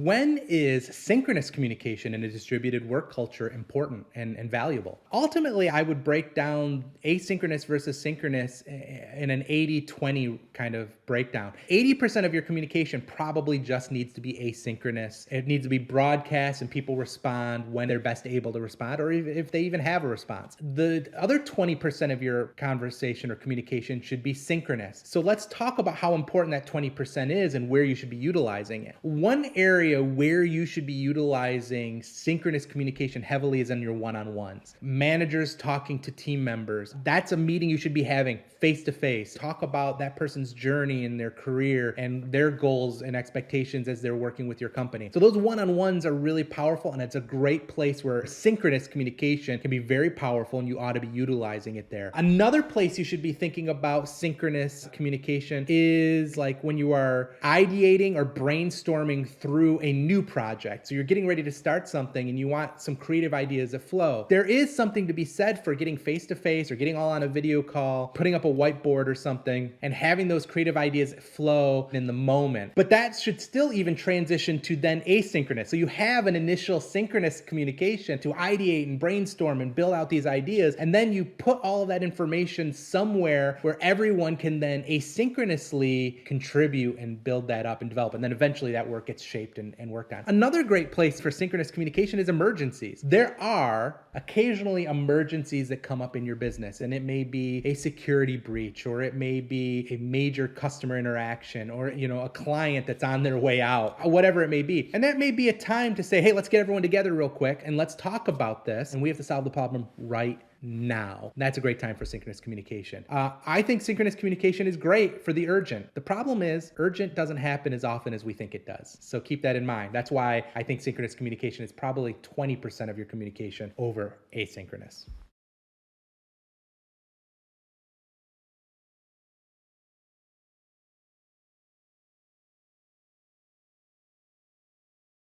when is synchronous communication in a distributed work culture important and valuable? Ultimately, I would break down asynchronous versus synchronous in an 80-20 kind of breakdown. 80% of your communication probably just needs to be asynchronous. It needs to be broadcast and people respond when they're best able to respond, or if they even have a response. The other 20% of your conversation or communication should be synchronous. So let's talk about how important that 20% is and where you should be utilizing it. One area where you should be utilizing synchronous communication heavily is in your one-on-ones. Managers talking to team members. That's a meeting you should be having face-to-face. Talk about that person's journey in their career and their goals and expectations as they're working with your company. So those one-on-ones are really powerful, and it's a great place where synchronous communication can be very powerful, and you ought to be utilizing it there. Another place you should be thinking about synchronous communication is like when you are ideating or brainstorming through a new project. So you're getting ready to start something and you want some creative ideas to flow. There is something to be said for getting face-to-face or getting all on a video call, putting up a whiteboard or something, and having those creative ideas flow in the moment. But that should still even transition to then asynchronous. So you have an initial synchronous communication to ideate and brainstorm and build out these ideas, and then you put all of that information somewhere where everyone can then asynchronously contribute and build that up and develop. And then eventually that work gets shaped and worked on. Another great place for synchronous communication is emergencies. There are occasionally emergencies that come up in your business, and it may be a security breach, or it may be a major customer interaction, or a client that's on their way out, whatever it may be. And that may be a time to say, hey, let's get everyone together real quick and let's talk about this, and we have to solve the problem right now. That's a great time for synchronous communication. I think synchronous communication is great for the urgent. The problem is urgent doesn't happen as often as we think it does. So keep that in mind. That's why I think synchronous communication is probably 20% of your communication over asynchronous.